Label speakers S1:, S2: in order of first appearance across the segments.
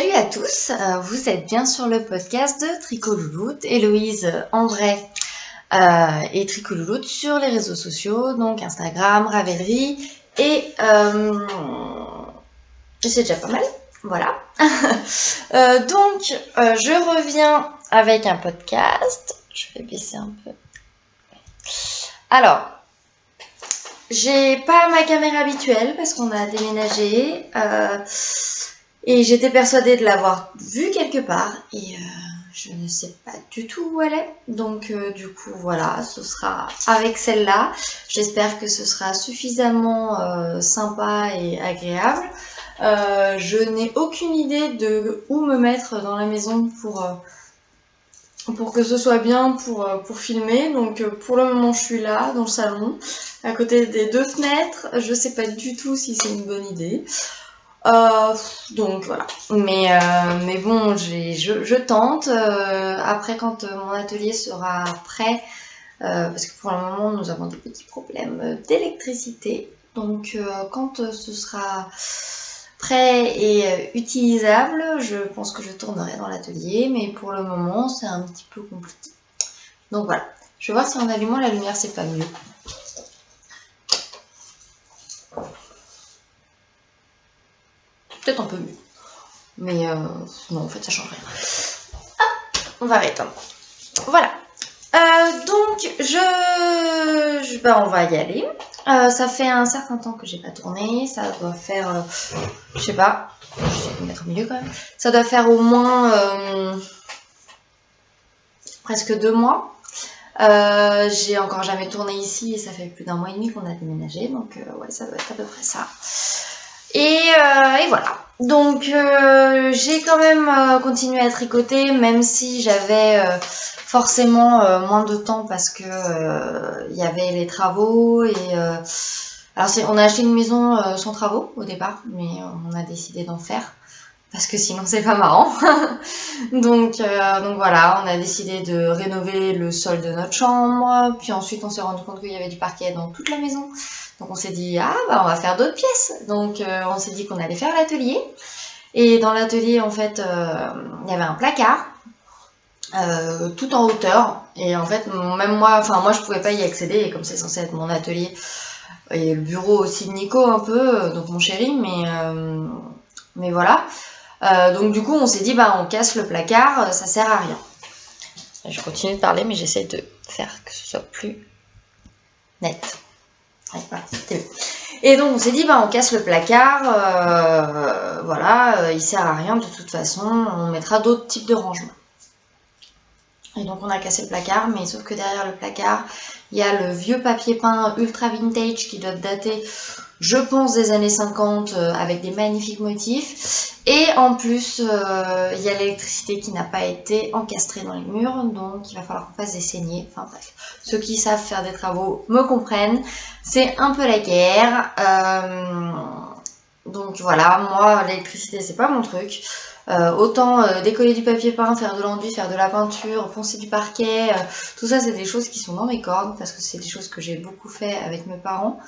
S1: Salut à tous, vous êtes bien sur le podcast de Tricot Louloute, Héloïse en vrai et Tricot Louloute sur les réseaux sociaux, donc Instagram, Ravelry et c'est déjà pas mal, voilà. Donc je reviens avec un podcast, je vais baisser un peu. Alors, j'ai pas ma caméra habituelle parce qu'on a déménagé. Et j'étais persuadée de l'avoir vue quelque part et je ne sais pas du tout où elle est. Donc du coup voilà, ce sera avec celle-là. J'espère que ce sera suffisamment sympa et agréable. Je n'ai aucune idée de où me mettre dans la maison pour que ce soit bien pour filmer. Donc pour le moment je suis là dans le salon, à côté des deux fenêtres. Je sais pas du tout si c'est une bonne idée. Donc voilà, mais bon, je tente. Après, quand mon atelier sera prêt, parce que pour le moment nous avons des petits problèmes d'électricité, donc quand ce sera prêt et utilisable, je pense que je tournerai dans l'atelier, mais pour le moment c'est un petit peu compliqué. Donc voilà, je vais voir si en allumant la lumière c'est pas mieux. Peut-être un peu mieux. Mais non, en fait, ça change rien. Ah, on va arrêter. Voilà. Donc, on va y aller. Ça fait un certain temps que j'ai pas tourné. Ça doit faire, je sais pas, je vais me mettre au milieu quand même. Ça doit faire au moins presque 2 mois. J'ai encore jamais tourné ici et ça fait plus d'1 mois et demi qu'on a déménagé. Donc, ouais, ça doit être à peu près ça. Et voilà. Donc j'ai quand même continué à tricoter, même si j'avais forcément moins de temps parce que il y avait les travaux et alors on a acheté une maison sans travaux au départ, mais on a décidé d'en faire parce que sinon c'est pas marrant. donc voilà, on a décidé de rénover le sol de notre chambre, puis ensuite on s'est rendu compte qu'il y avait du parquet dans toute la maison. Donc on s'est dit on va faire d'autres pièces. Donc on s'est dit qu'on allait faire l'atelier. Et dans l'atelier en fait il y avait un placard tout en hauteur. Et en fait même moi je pouvais pas y accéder. Et comme c'est censé être mon atelier et le bureau aussi de Nico un peu, donc mon chéri, mais voilà. Donc du coup on s'est dit on casse le placard, ça sert à rien. Je continue de parler mais j'essaie de faire que ce soit plus net. Ouais, voilà, c'était mieux. Et donc on s'est dit on casse le placard, voilà, il sert à rien de toute façon, on mettra d'autres types de rangements. Et donc on a cassé le placard, mais sauf que derrière le placard, il y a le vieux papier peint ultra vintage qui doit dater, je pense, des années 50 avec des magnifiques motifs. Et en plus, il y a l'électricité qui n'a pas été encastrée dans les murs, donc il va falloir qu'on fasse des saignées. Enfin bref, ceux qui savent faire des travaux me comprennent. C'est un peu la guerre. Donc voilà, moi l'électricité c'est pas mon truc. Autant décoller du papier peint, faire de l'enduit, faire de la peinture, poncer du parquet, tout ça c'est des choses qui sont dans mes cordes parce que c'est des choses que j'ai beaucoup fait avec mes parents.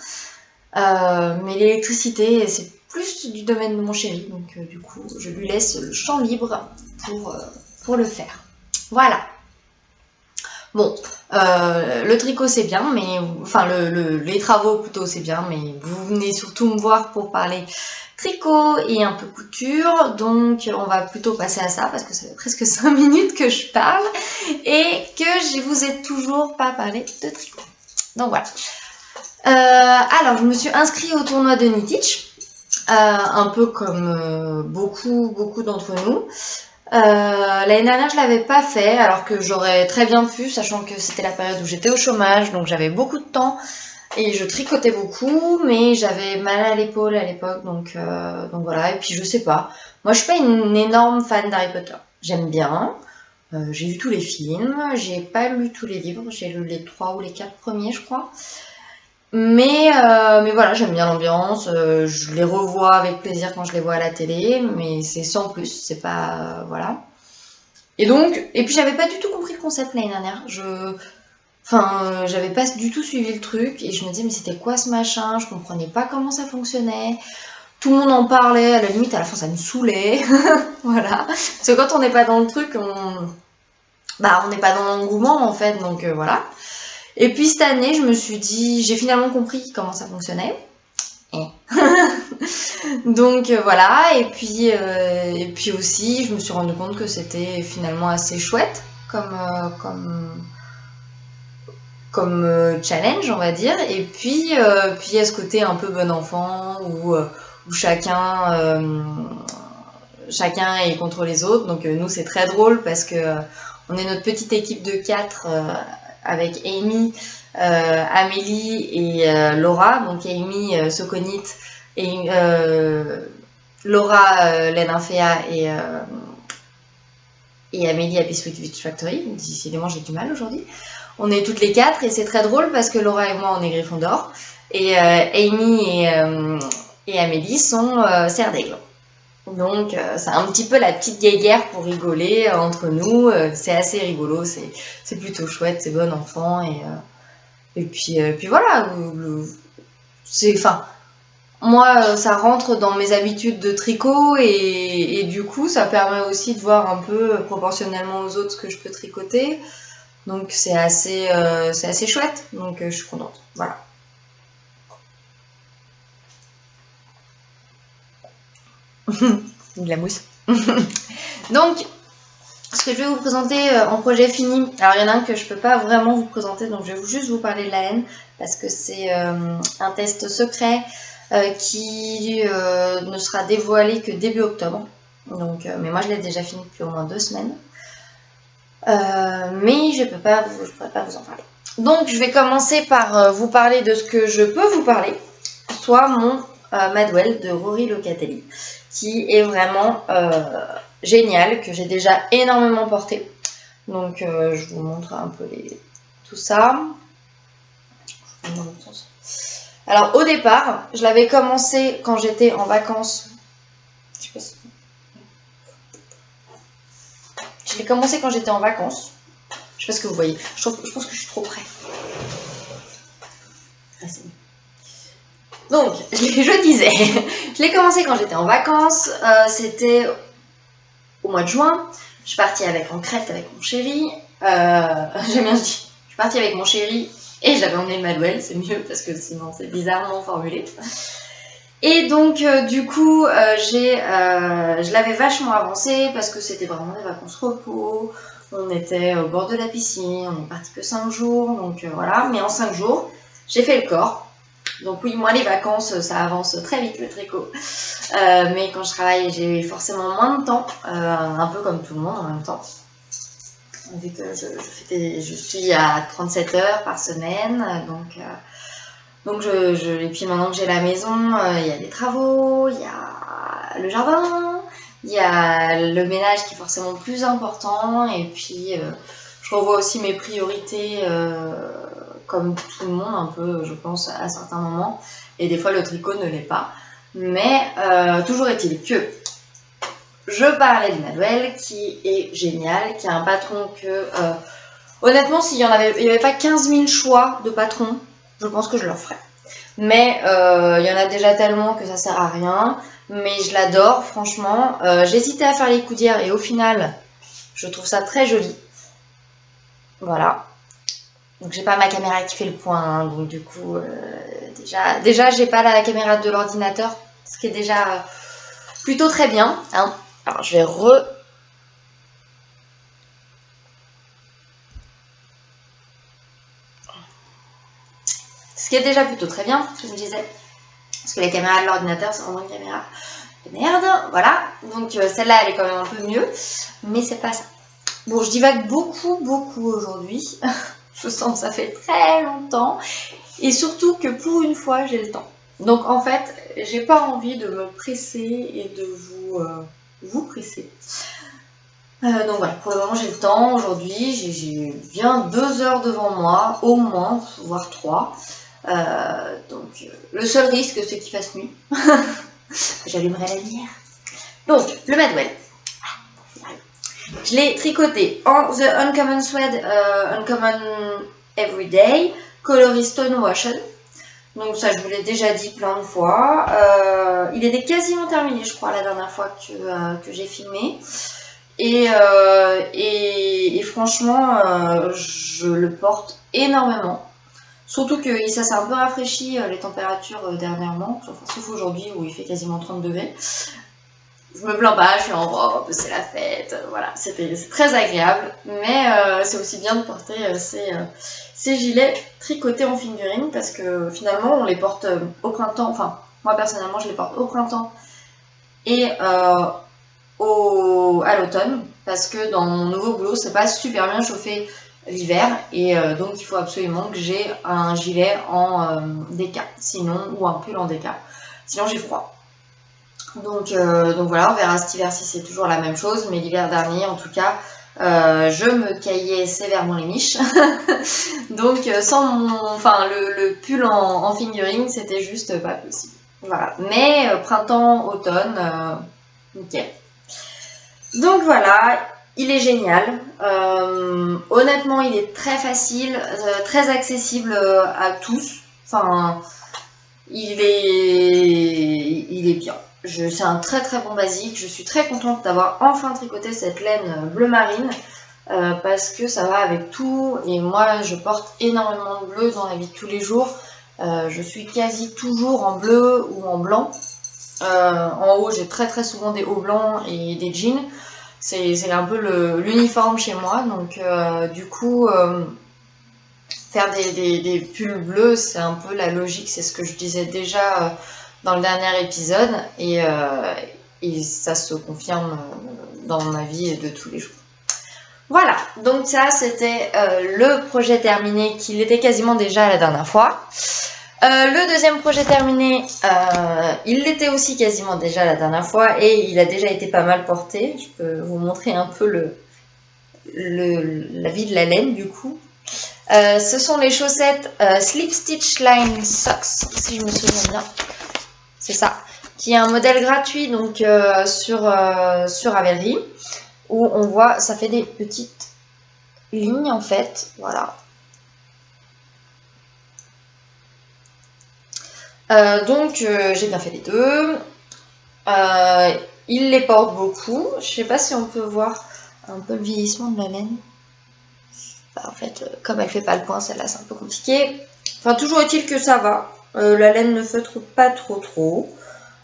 S1: Mais l'électricité c'est plus du domaine de mon chéri, donc du coup je lui laisse le champ libre pour le faire. Voilà. Bon, le tricot c'est bien, mais enfin les travaux plutôt c'est bien, mais vous venez surtout me voir pour parler tricot et un peu couture, donc on va plutôt passer à ça parce que ça fait presque 5 minutes que je parle et que je vous ai toujours pas parlé de tricot. Donc voilà. Alors je me suis inscrite au tournoi de Knitich, un peu comme beaucoup d'entre nous. L'année dernière je l'avais pas fait alors que j'aurais très bien pu, sachant que c'était la période où j'étais au chômage, donc j'avais beaucoup de temps et je tricotais beaucoup, mais j'avais mal à l'épaule à l'époque, donc voilà. Et puis je sais pas, moi je suis pas une énorme fan d'Harry Potter, j'aime bien, j'ai vu tous les films, j'ai pas lu tous les livres, j'ai lu les 3 ou les 4 premiers je crois. Mais voilà, j'aime bien l'ambiance, je les revois avec plaisir quand je les vois à la télé, mais c'est sans plus, c'est pas... voilà. Et puis j'avais pas du tout compris le concept l'année dernière, j'avais pas du tout suivi le truc, et je me disais mais c'était quoi ce machin, je comprenais pas comment ça fonctionnait. tout le monde en parlait, à la limite à la fin ça me saoulait. Voilà. Parce que quand on n'est pas dans le truc, on n'est pas dans l'engouement en fait, donc voilà. Et puis cette année, je me suis dit, j'ai finalement compris comment ça fonctionnait. Donc voilà, et puis aussi, je me suis rendu compte que c'était finalement assez chouette comme challenge, on va dire. Et puis il y a ce côté un peu bon enfant où chacun est contre les autres. Donc nous, c'est très drôle parce que on est notre petite équipe de 4 avec Amy, Amélie et Laura. Donc Amy, Soconite, et Laura, Leninfea et Amélie à Sweet Witch Factory. Décidément, j'ai du mal aujourd'hui. On est toutes les 4 et c'est très drôle parce que Laura et moi, on est Gryffondor. Et Amy et Amélie sont Serre d'Aigle. Donc c'est un petit peu la petite guéguerre pour rigoler entre nous. C'est assez rigolo, c'est plutôt chouette, c'est bon enfant. Et puis voilà, moi ça rentre dans mes habitudes de tricot et du coup ça permet aussi de voir un peu proportionnellement aux autres ce que je peux tricoter. Donc c'est assez chouette, donc je suis contente. Voilà. De la mousse. Donc, ce que je vais vous présenter en projet fini, alors il y en a un que je peux pas vraiment vous présenter, donc je vais juste vous parler de la haine, parce que c'est un test secret qui ne sera dévoilé que début octobre. Donc, mais moi je l'ai déjà fini depuis au moins 2 semaines. Mais je pourrais pas vous en parler. Donc je vais commencer par vous parler de ce que je peux vous parler, soit mon Madwell de Rory Locatelli, qui est vraiment génial, que j'ai déjà énormément porté. Donc je vous montre un peu tout ça. Alors au départ, je l'avais commencé quand j'étais en vacances. Je l'ai commencé quand j'étais en vacances. Je sais pas ce que vous voyez. Je pense que je suis trop près. Ah, c'est mieux. Donc, je disais, je l'ai commencé quand j'étais en vacances. C'était au mois de juin. Je suis partie en Crète avec mon chéri. J'ai bien dit. Je suis partie avec mon chéri et j'avais emmené Madwell. C'est mieux parce que sinon c'est bizarrement formulé. Et donc, du coup, je l'avais vachement avancé parce que c'était vraiment des vacances repos. On était au bord de la piscine, on est parti que 5 jours, donc voilà. Mais en 5 jours, j'ai fait le corps. Donc oui, moi, les vacances, ça avance très vite, le tricot. Mais quand je travaille, j'ai forcément moins de temps, un peu comme tout le monde en même temps. Vu que je suis à 37 heures par semaine, donc et puis maintenant que j'ai la maison, il y a des travaux, il y a le jardin, il y a le ménage qui est forcément plus important, et puis je revois aussi mes priorités comme tout le monde un peu, je pense, à certains moments, et des fois le tricot ne l'est pas. Mais toujours est-il que je parlais de Madwell qui est génial, qui a un patron que honnêtement s'il n'y avait pas 15 000 choix de patrons, je pense que je le ferais. Mais il y en a déjà tellement que ça sert à rien. Mais je l'adore, franchement. J'hésitais à faire les coudières et au final, je trouve ça très joli. Voilà. Donc j'ai pas ma caméra qui fait le point, hein, donc du coup, déjà j'ai pas la caméra de l'ordinateur, ce qui est déjà plutôt très bien. Hein. Alors je vais Ce qui est déjà plutôt très bien, ce que je me disais. Parce que la caméra de l'ordinateur, c'est vraiment une caméra de merde. Voilà. Donc celle-là, elle est quand même un peu mieux. Mais c'est pas ça. Bon, je divague beaucoup aujourd'hui. Je sens que ça fait très longtemps. Et surtout que pour une fois, j'ai le temps. Donc en fait, j'ai pas envie de me presser et de vous presser. Donc voilà, pour le moment j'ai le temps. Aujourd'hui, j'ai bien 2 heures devant moi, au moins, voire 3. Donc le seul risque c'est qu'il fasse nuit. J'allumerai la lumière. Donc le Madwell, je l'ai tricoté en The Uncommon Thread Uncommon Everyday coloris Stone Washed. Donc ça, je vous l'ai déjà dit plein de fois. Il était quasiment terminé, je crois, la dernière fois que j'ai filmé. Et franchement, je le porte énormément. Surtout que ça s'est un peu rafraîchi les températures dernièrement, sauf aujourd'hui où il fait quasiment 30 degrés. Je me plains pas, je suis en robe, c'est la fête, voilà, c'est très agréable. Mais c'est aussi bien de porter ces gilets tricotés en fingering parce que finalement on les porte au printemps, enfin moi personnellement je les porte au printemps et à l'automne parce que dans mon nouveau boulot c'est pas super bien chauffé l'hiver et donc il faut absolument que j'ai un gilet en déca, sinon, ou un pull en déca, sinon j'ai froid. Donc voilà, on verra cet hiver si c'est toujours la même chose, mais l'hiver dernier en tout cas, je me caillais sévèrement les miches. Donc sans le pull en fingering, c'était juste pas possible. Voilà, mais printemps, automne, nickel. Donc voilà, il est génial. Honnêtement, il est très facile, très accessible à tous. Enfin, il est bien. C'est un très très bon basique. Je suis très contente d'avoir enfin tricoté cette laine bleu marine parce que ça va avec tout. Et moi, je porte énormément de bleu dans la vie de tous les jours. Je suis quasi toujours en bleu ou en blanc. En haut, j'ai très très souvent des hauts blancs et des jeans. C'est un peu l'uniforme chez moi. Donc du coup, faire des pulls bleus, c'est un peu la logique. C'est ce que je disais déjà dans le dernier épisode. Et ça se confirme dans ma vie de tous les jours. Voilà, donc ça c'était le projet terminé qu'il était quasiment déjà la dernière fois. Le deuxième projet terminé, il l'était aussi quasiment déjà la dernière fois et il a déjà été pas mal porté. Je peux vous montrer un peu la vie de la laine du coup. Ce sont les chaussettes Slip Stitch Line Socks, si je me souviens bien. C'est ça, qui est un modèle gratuit donc sur Ravelry, où on voit, ça fait des petites lignes en fait, voilà. Donc j'ai bien fait les deux. Il les porte beaucoup. Je sais pas si on peut voir un peu le vieillissement de la laine. En fait, comme elle fait pas le point, celle-là c'est un peu compliqué. Enfin, toujours est-il que ça va. La laine ne feutre pas trop.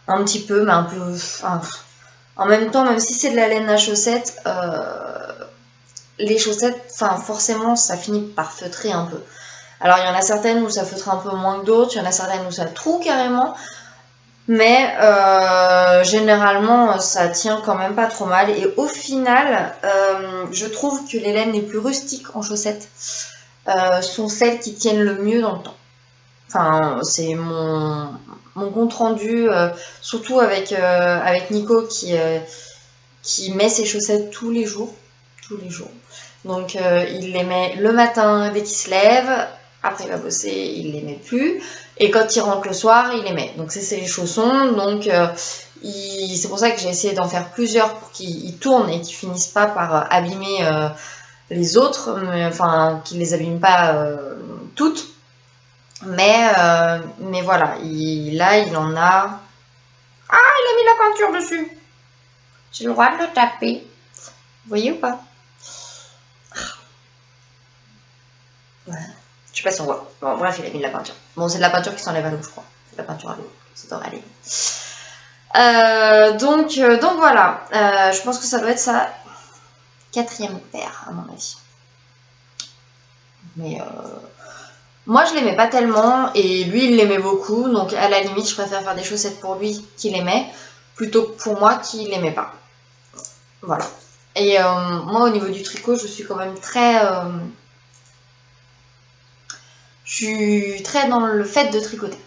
S1: Un petit peu, mais un peu. Enfin, en même temps, même si c'est de la laine à chaussettes, les chaussettes, enfin forcément, ça finit par feutrer un peu. Alors il y en a certaines où ça feutre un peu moins que d'autres, il y en a certaines où ça troue carrément, mais généralement ça tient quand même pas trop mal. Et au final, je trouve que les laines les plus rustiques en chaussettes sont celles qui tiennent le mieux dans le temps. Enfin, c'est mon compte rendu, surtout avec Nico qui met ses chaussettes tous les jours. Donc il les met le matin dès qu'il se lève, après il va bosser, il les met plus, et quand il rentre le soir, il les met. Donc c'est les chaussons, donc c'est pour ça que j'ai essayé d'en faire plusieurs pour qu'ils tournent et qu'ils finissent pas par abîmer les autres, enfin qu'ils les abîment pas toutes. Mais voilà, là il en a... Ah, il a mis la peinture dessus. J'ai le droit de le taper. Vous voyez ou pas? Voilà. Je sais pas si on voit. Bon, bref, il a mis de la peinture. Bon, c'est de la peinture qui s'enlève à l'eau, je crois. C'est de la peinture à l'eau. Ça devrait aller. Donc voilà. Je pense que ça doit être sa 4e paire, à mon avis. Mais moi, je l'aimais pas tellement. Et lui, il l'aimait beaucoup. Donc, à la limite, je préfère faire des chaussettes pour lui qu'il aimait plutôt que pour moi qui l'aimait pas. Voilà. Et moi, au niveau du tricot, je suis quand même très... je suis très dans le fait de tricoter,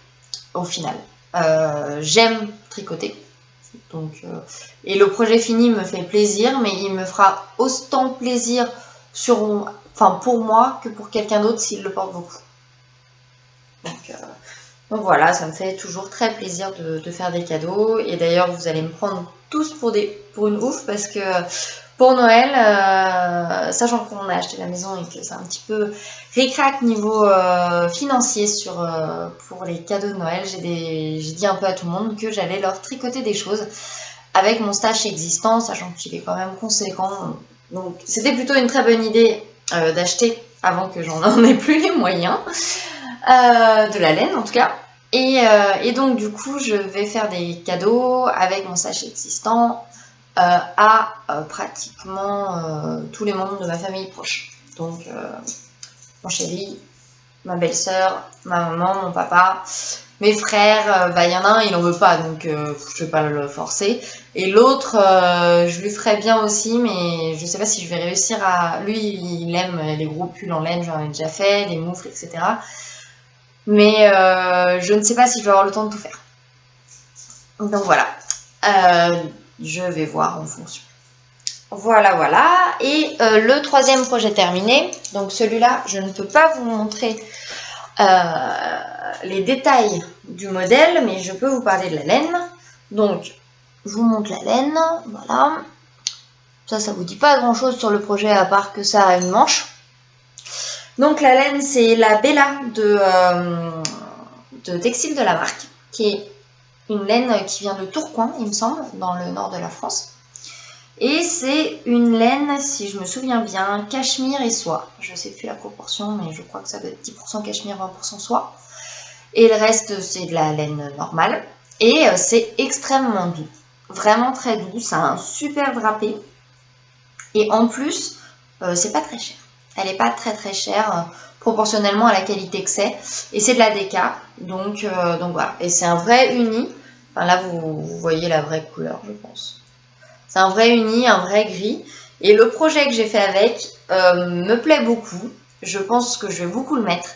S1: au final. J'aime tricoter. Donc, et le projet fini me fait plaisir, mais il me fera autant plaisir pour moi que pour quelqu'un d'autre s'il le porte beaucoup. Donc voilà, ça me fait toujours très plaisir de faire des cadeaux. Et d'ailleurs, vous allez me prendre tous pour une ouf parce que pour Noël, sachant qu'on a acheté la maison et que c'est un petit peu ric-rac niveau financier pour les cadeaux de Noël, j'ai dit un peu à tout le monde que j'allais leur tricoter des choses avec mon stash existant, sachant qu'il est quand même conséquent. Donc c'était plutôt une très bonne idée d'acheter avant que j'en ai plus les moyens, de la laine en tout cas. Et donc du coup je vais faire des cadeaux avec mon stash existant à pratiquement tous les membres de ma famille proche. Donc mon chéri, ma belle-sœur, ma maman, mon papa, mes frères, il y en a un, il en veut pas, donc je vais pas le forcer. Et l'autre, je lui ferais bien aussi, mais je sais pas si je vais réussir à... Lui, il aime les gros pulls en laine, j'en ai déjà fait, les moufles, etc. Mais je ne sais pas si je vais avoir le temps de tout faire. Donc voilà. Je vais voir en fonction. Voilà, voilà. Et le troisième projet terminé. Donc celui-là, je ne peux pas vous montrer les détails du modèle, mais je peux vous parler de la laine. Donc, je vous montre la laine. Voilà. Ça vous dit pas grand-chose sur le projet, à part que ça a une manche. Donc la laine, c'est la Bella de Textile de la marque, qui est une laine qui vient de Tourcoing, il me semble, dans le nord de la France. Et c'est une laine, si je me souviens bien, cachemire et soie. Je ne sais plus la proportion, mais je crois que ça doit être 10% cachemire, 20% soie. Et le reste, c'est de la laine normale. Et c'est extrêmement doux. Vraiment très doux. Ça a un super drapé. Et en plus, c'est pas très cher. Elle n'est pas très très chère, proportionnellement à la qualité que c'est. Et c'est de la déca. Donc voilà. Et c'est un vrai uni. Enfin là, vous voyez la vraie couleur, je pense. C'est un vrai uni, un vrai gris. Et le projet que j'ai fait avec me plaît beaucoup. Je pense que je vais beaucoup le mettre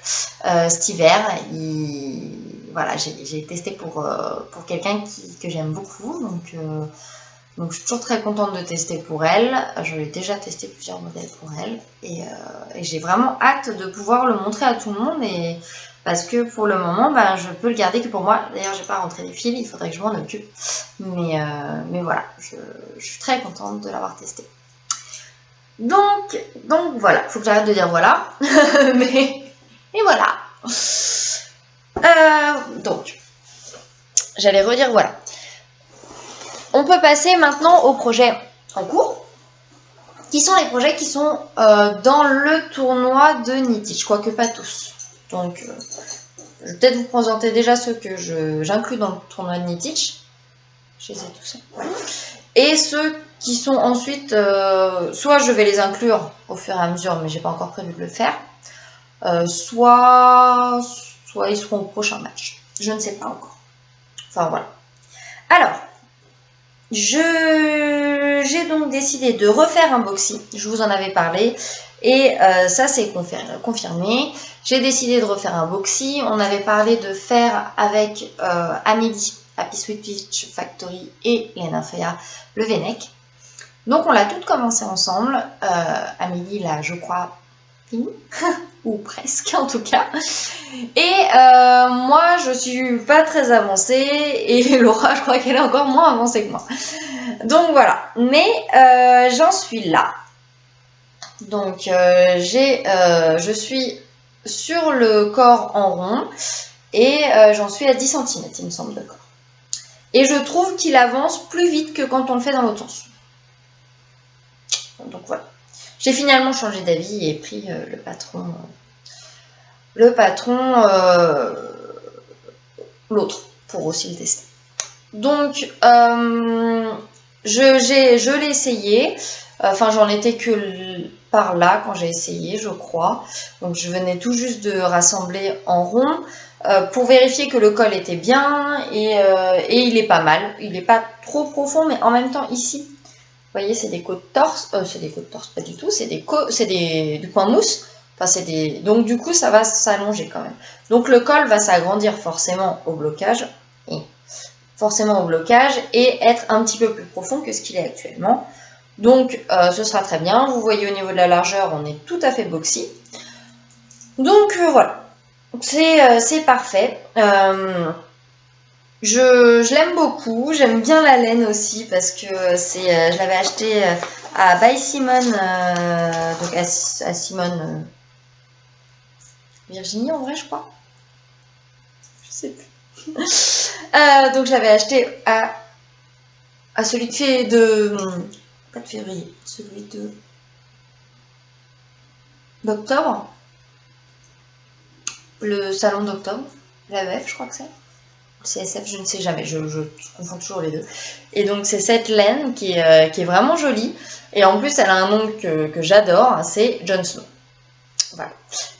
S1: cet hiver. Voilà, j'ai testé pour quelqu'un que j'aime beaucoup. Donc je suis toujours très contente de tester pour elle. Je l'ai déjà testé plusieurs modèles pour elle. Et j'ai vraiment hâte de pouvoir le montrer à tout le monde. Parce que pour le moment, je peux le garder que pour moi. D'ailleurs, j'ai pas rentré les fils, il faudrait que je m'en occupe. Mais voilà, je suis très contente de l'avoir testé. Donc voilà, il faut que j'arrête de dire voilà. mais voilà. Donc, j'allais redire voilà. On peut passer maintenant aux projets en cours, qui sont les projets qui sont dans le tournoi de Knitich, quoique pas tous. Donc, je vais peut-être vous présenter déjà ceux que j'inclus dans le tournoi de Knitich. Je les ai tous. Ouais. Et ceux qui sont ensuite, soit je vais les inclure au fur et à mesure, mais j'ai pas encore prévu de le faire, soit ils seront au prochain match. Je ne sais pas encore. Enfin voilà. Alors, j'ai donc décidé de refaire un boxy. Je vous en avais parlé. Et ça, c'est confirmé. J'ai décidé de refaire un boxy. On avait parlé de faire avec Amélie, Happy Sweet Peach Factory et Lena Freya, le V-neck. Donc, on l'a toutes commencé ensemble. Amélie, là, je crois, fini. Ou presque, en tout cas. Et moi, je suis pas très avancée. Et Laura, je crois qu'elle est encore moins avancée que moi. Donc, voilà. Mais j'en suis là. Donc je suis sur le corps en rond et j'en suis à 10 cm il me semble de corps. Et je trouve qu'il avance plus vite que quand on le fait dans l'autre sens. Donc voilà. J'ai finalement changé d'avis et pris le patron l'autre pour aussi le tester. Donc je l'ai essayé. Enfin, j'en étais que par là quand j'ai essayé, je crois. Donc, je venais tout juste de rassembler en rond pour vérifier que le col était bien et il est pas mal. Il n'est pas trop profond, mais en même temps, ici, vous voyez, c'est des côtes torse. C'est des côtes torse, pas du tout. C'est du coin mousse. Enfin, donc, du coup, ça va s'allonger quand même. Donc, le col va s'agrandir forcément au blocage. Et être un petit peu plus profond que ce qu'il est actuellement. Donc, ce sera très bien. Vous voyez, au niveau de la largeur, on est tout à fait boxy. Donc, voilà. C'est parfait. Je l'aime beaucoup. J'aime bien la laine aussi parce que je l'avais acheté à By Simone, donc à Simone Virginie en vrai je crois. Je sais plus. Donc j'avais acheté à celui de pas de février, celui d'octobre. Le salon d'octobre, l'AEF je crois que c'est. CSF, je ne sais jamais, je confonds toujours les deux. Et donc c'est cette laine qui est vraiment jolie. Et en plus elle a un nom que j'adore, c'est Jon Snow. Voilà.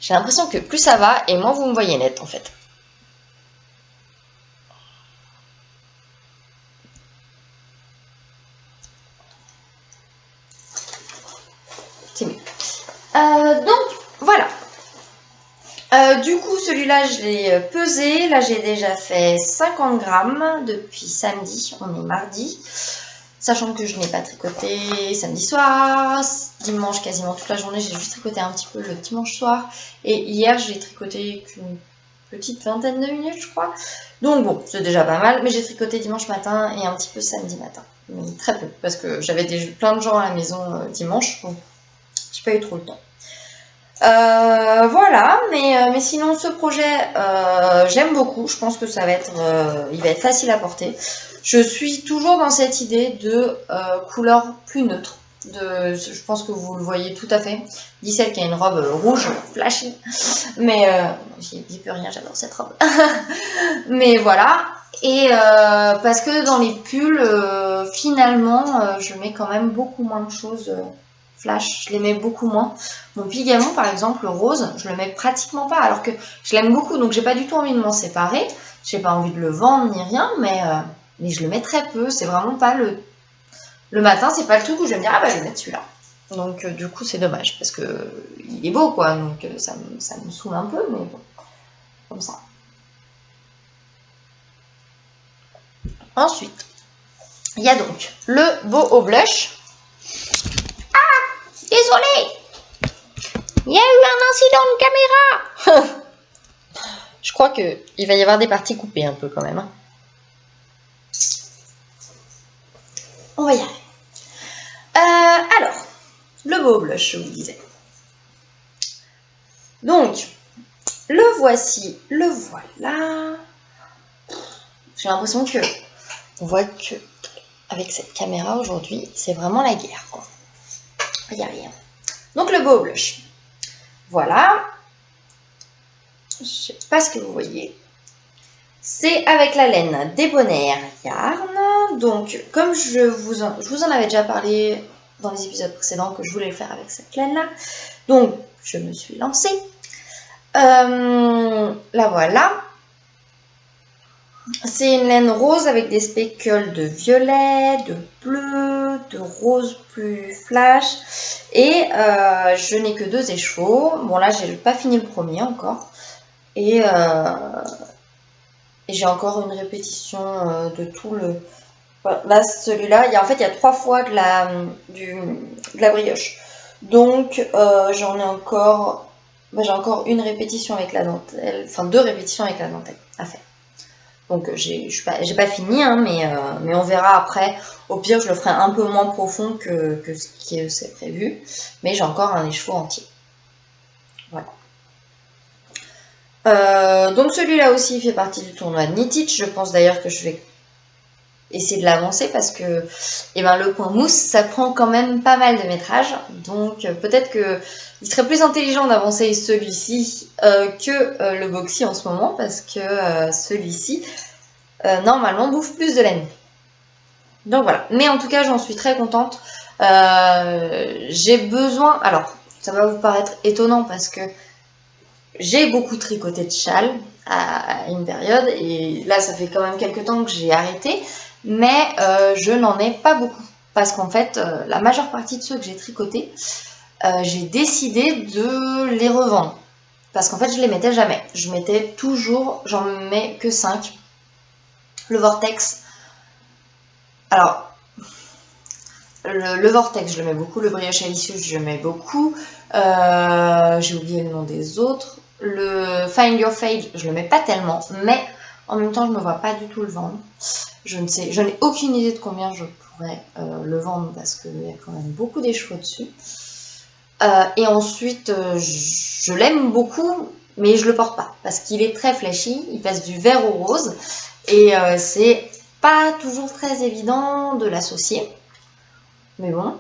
S1: J'ai l'impression que plus ça va, et moins vous me voyez nette en fait. C'est mieux. Donc voilà. Du coup, celui-là, je l'ai pesé. Là, j'ai déjà fait 50 grammes depuis samedi. On est mardi. Sachant que je n'ai pas tricoté samedi soir. Dimanche, quasiment toute la journée, j'ai juste tricoté un petit peu le dimanche soir. Et hier, j'ai tricoté qu'une petite vingtaine de minutes, je crois. Donc bon, c'est déjà pas mal. Mais j'ai tricoté dimanche matin et un petit peu samedi matin. Mais très peu, parce que j'avais plein de gens à la maison dimanche. Donc, j'ai pas eu trop le temps. Voilà, mais sinon ce projet j'aime beaucoup, je pense que ça va être il va être facile à porter. Je suis toujours dans cette idée de couleur plus neutre. Je pense que vous le voyez tout à fait. Dicelle qui a une robe rouge flashy, mais j'y dis plus rien, j'adore cette robe. Mais voilà, et parce que dans les pulls finalement je mets quand même beaucoup moins de choses flash, je les mets beaucoup moins. Mon Pigamon par exemple, le rose, je le mets pratiquement pas, alors que je l'aime beaucoup, donc j'ai pas du tout envie de m'en séparer. J'ai pas envie de le vendre ni rien, mais je le mets très peu. C'est vraiment pas le matin, c'est pas le truc où je vais me dire ah bah je vais mettre celui-là. Donc du coup c'est dommage parce que il est beau quoi, donc ça me saoule un peu, mais bon, comme ça. Ensuite, il y a donc le beau au blush. Désolée, il y a eu un incident de caméra. Je crois qu'il va y avoir des parties coupées un peu quand même. Hein. On va y arriver. Alors, le beau blush, je vous disais. Donc, le voici, le voilà. J'ai l'impression que on voit que avec cette caméra aujourd'hui, c'est vraiment la guerre, quoi. Il n'y a rien. Donc le beau blush. Voilà. Je ne sais pas ce que vous voyez. C'est avec la laine Debonair Yarn. Donc, comme je vous en avais déjà parlé dans les épisodes précédents que je voulais le faire avec cette laine-là. Donc, je me suis lancée. La voilà. C'est une laine rose avec des speckles de violet, de bleu, de rose plus flash. Et je n'ai que 2 écheveaux. Bon là, j'ai pas fini le premier encore. Et j'ai encore une répétition de tout le... Là, celui-là, en fait, il y a 3 fois de la brioche. Donc, j'en ai encore... j'ai encore une répétition avec la dentelle. Enfin, 2 répétitions avec la dentelle à faire. Donc j'ai pas fini, hein, mais on verra après. Au pire, je le ferai un peu moins profond que ce qui est prévu. Mais j'ai encore un écheveau entier. Voilà. Donc celui-là aussi fait partie du tournoi de Knit-It. Je pense d'ailleurs que je vais essayer de l'avancer parce que le point mousse, ça prend quand même pas mal de métrage. Donc peut-être qu'il serait plus intelligent d'avancer celui-ci que le Boxy en ce moment parce que celui-ci, normalement, bouffe plus de laine. Donc voilà. Mais en tout cas, j'en suis très contente. J'ai besoin... Alors, ça va vous paraître étonnant parce que j'ai beaucoup tricoté de châles à une période. Et là, ça fait quand même quelques temps que j'ai arrêté. Mais je n'en ai pas beaucoup. Parce qu'en fait, la majeure partie de ceux que j'ai tricotés, j'ai décidé de les revendre. Parce qu'en fait, je les mettais jamais. Je mettais toujours, j'en mets que 5. Le Vortex. Alors, le Vortex, je le mets beaucoup. Le Brioche Alicious, je le mets beaucoup. J'ai oublié le nom des autres. Le Find Your Fade, je le mets pas tellement. Mais En même temps, je ne me vois pas du tout le vendre. Je n'ai aucune idée de combien je pourrais le vendre parce qu'il y a quand même beaucoup d'écheveaux dessus. Et ensuite, je l'aime beaucoup, mais je le porte pas parce qu'il est très flashy. Il passe du vert au rose et c'est pas toujours très évident de l'associer. Mais bon.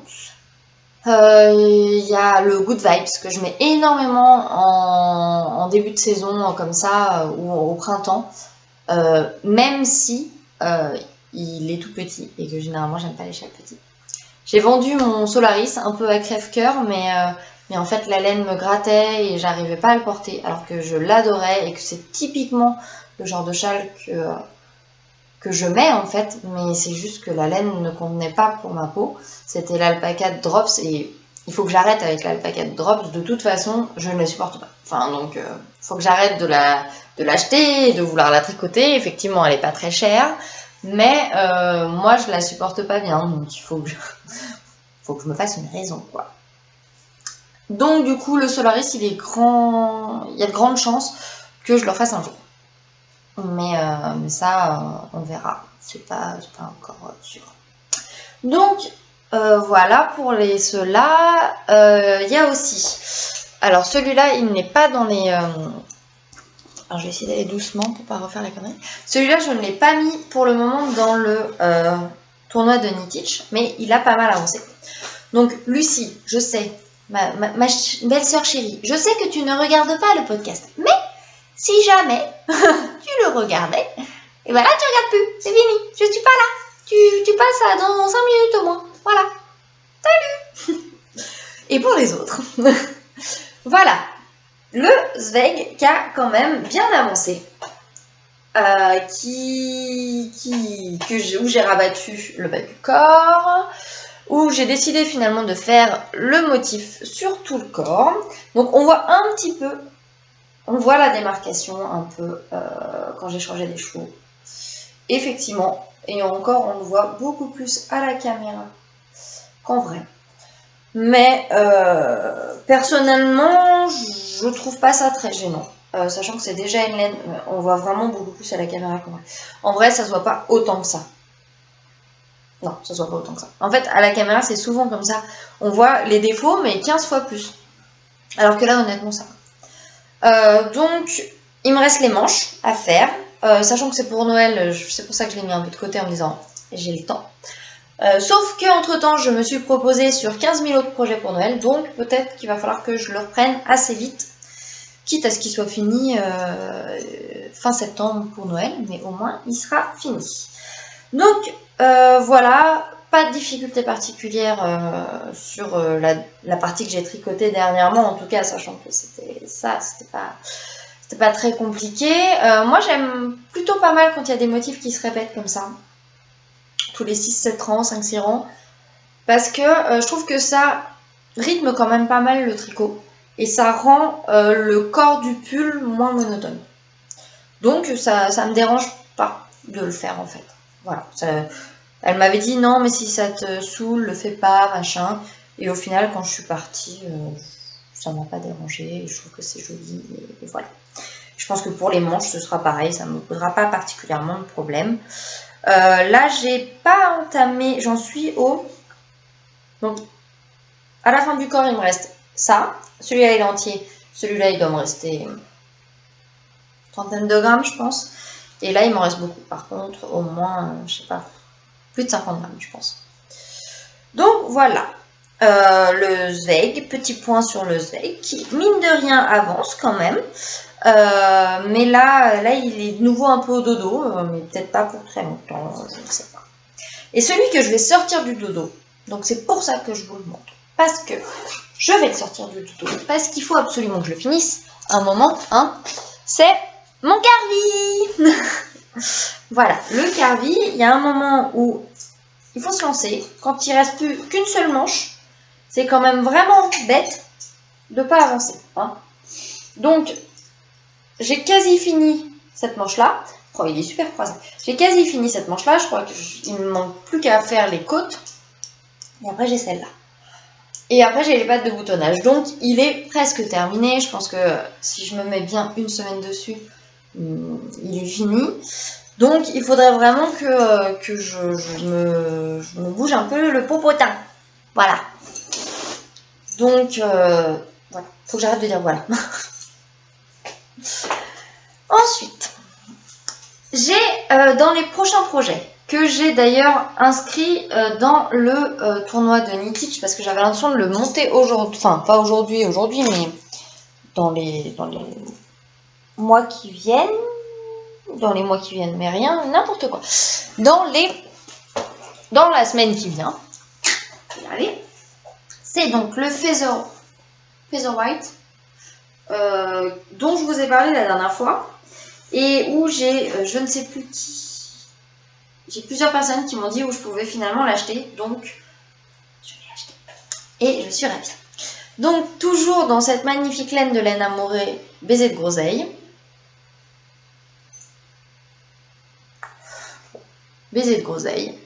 S1: Il y a le Good Vibes que je mets énormément en début de saison comme ça ou au printemps. Même si il est tout petit et que généralement j'aime pas les chats petits. J'ai vendu mon Solaris un peu à crève-cœur, mais en fait la laine me grattait et j'arrivais pas à le porter alors que je l'adorais et que c'est typiquement le genre de châle que je mets en fait, mais c'est juste que la laine ne convenait pas pour ma peau. C'était l'alpaca de Drops et il faut que j'arrête avec l'alpaca de Drops. De toute façon, je ne la supporte pas. Enfin, donc, faut que j'arrête de l'acheter et de vouloir la tricoter. Effectivement, elle est pas très chère, mais moi, je la supporte pas bien, donc il faut que je me fasse une raison, quoi. Donc, du coup, le Solaris, il est grand. Il y a de grandes chances que je le fasse un jour. Mais ça, on verra. C'est pas encore sûr. Donc, voilà pour ceux-là. Il y a aussi. Alors, celui-là, il n'est pas dans les. Alors, je vais essayer d'aller doucement pour pas refaire la connerie. Celui-là, je ne l'ai pas mis pour le moment dans le tournoi de Knitich, mais il a pas mal avancé. Donc, Lucie, je sais, ma belle-sœur chérie, je sais que tu ne regardes pas le podcast, mais si jamais tu le regardais, et voilà, tu regardes plus, c'est fini, je suis pas là. Tu passes dans 5 minutes au moins. Voilà. Salut. Et pour les autres, voilà. Le Zweig qui a quand même bien avancé. Où j'ai rabattu le bas du corps, où j'ai décidé finalement de faire le motif sur tout le corps. Donc on voit un petit peu, on voit la démarcation un peu quand j'ai changé les chevaux. Effectivement, et encore on le voit beaucoup plus à la caméra qu'en vrai. Mais personnellement, je trouve pas ça très gênant. Sachant que c'est déjà une laine, on voit vraiment beaucoup plus à la caméra qu'en vrai. En vrai, ça se voit pas autant que ça. Non, ça se voit pas autant que ça. En fait, à la caméra, c'est souvent comme ça. On voit les défauts, mais 15 fois plus. Alors que là, honnêtement, ça va. Donc, il me reste les manches à faire. Sachant que c'est pour Noël, c'est pour ça que je l'ai mis un peu de côté en me disant j'ai le temps. Sauf qu'entre temps, je me suis proposée sur 15 000 autres projets pour Noël, donc peut-être qu'il va falloir que je le reprenne assez vite, quitte à ce qu'il soit fini fin septembre pour Noël, mais au moins il sera fini. Donc voilà, pas de difficulté particulière sur la partie que j'ai tricotée dernièrement, en tout cas, sachant que c'était pas très compliqué. Moi j'aime plutôt pas mal quand il y a des motifs qui se répètent comme ça. Tous les 6-7 rangs, 5-6 rangs, parce que je trouve que ça rythme quand même pas mal le tricot et ça rend le corps du pull moins monotone. Donc ça me dérange pas de le faire en fait. Voilà. Elle m'avait dit non mais si ça te saoule, le fais pas, machin. Et au final quand je suis partie, ça m'a pas dérangé et je trouve que c'est joli et voilà. Je pense que pour les manches ce sera pareil, ça ne me posera pas particulièrement de problème. Là, j'ai pas entamé, j'en suis au. Donc, à la fin du corps, il me reste ça. Celui-là, il est entier. Celui-là, il doit me rester une trentaine de grammes, je pense. Et là, il m'en reste beaucoup. Par contre, au moins, je sais pas, plus de 50 grammes, je pense. Donc, voilà. Le Zweig, petit point sur le Zweig, qui, mine de rien, avance quand même. Mais là, il est de nouveau un peu au dodo, mais peut-être pas pour très longtemps, je ne sais pas. Et celui que je vais sortir du dodo, donc c'est pour ça que je vous le montre, parce que je vais le sortir du dodo, parce qu'il faut absolument que je le finisse un moment, hein, c'est mon Carvi. Voilà, le Carvi, il y a un moment où il faut se lancer, quand il ne reste plus qu'une seule manche, c'est quand même vraiment bête de ne pas avancer, hein. Donc, j'ai quasi fini cette manche-là. Oh, il est super croisé. J'ai quasi fini cette manche-là. Je crois qu'il ne me manque plus qu'à faire les côtes. Et après, j'ai celle-là. Et après, j'ai les pattes de boutonnage. Donc, il est presque terminé. Je pense que si je me mets bien une semaine dessus, il est fini. Donc il faudrait vraiment que je me bouge un peu le popotin. Voilà. Donc voilà, faut que j'arrête de dire voilà. Ensuite, j'ai dans les prochains projets que j'ai d'ailleurs inscrit dans le tournoi de Nitich parce que j'avais l'intention de le monter aujourd'hui, enfin pas aujourd'hui, mais dans les mois qui viennent, mais rien, n'importe quoi. Dans la semaine qui vient, allez, c'est donc le Feather White dont je vous ai parlé la dernière fois et où j'ai je ne sais plus qui. J'ai plusieurs personnes qui m'ont dit où je pouvais finalement l'acheter, donc je l'ai acheté. Et je suis ravie. Donc toujours dans cette magnifique laine de laine amourée, baiser de groseille. Baiser de groseille.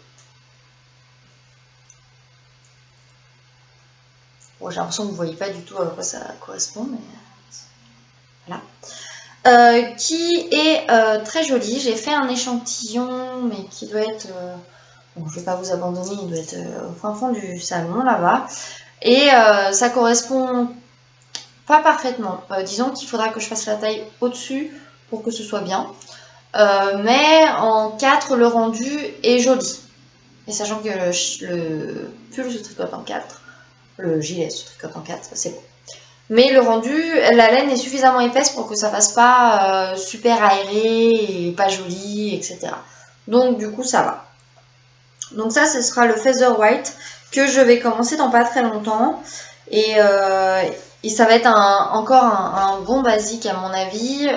S1: Bon, j'ai l'impression que vous ne voyez pas du tout à quoi ça correspond, mais voilà. Qui est très joli. J'ai fait un échantillon, mais qui doit être... bon, je ne vais pas vous abandonner, il doit être au fin fond du salon, là-bas. Et ça correspond pas parfaitement. Disons qu'il faudra que je fasse la taille au-dessus pour que ce soit bien. Mais en 4, le rendu est joli. Et sachant que le pull se tricote en 4, le gilet se tricote en 4, c'est bon. Mais le rendu, la laine est suffisamment épaisse pour que ça fasse pas super aéré et pas joli, etc. Donc du coup ça va. Donc ça, ce sera le Feather White que je vais commencer dans pas très longtemps. Et ça va être encore un bon basique à mon avis,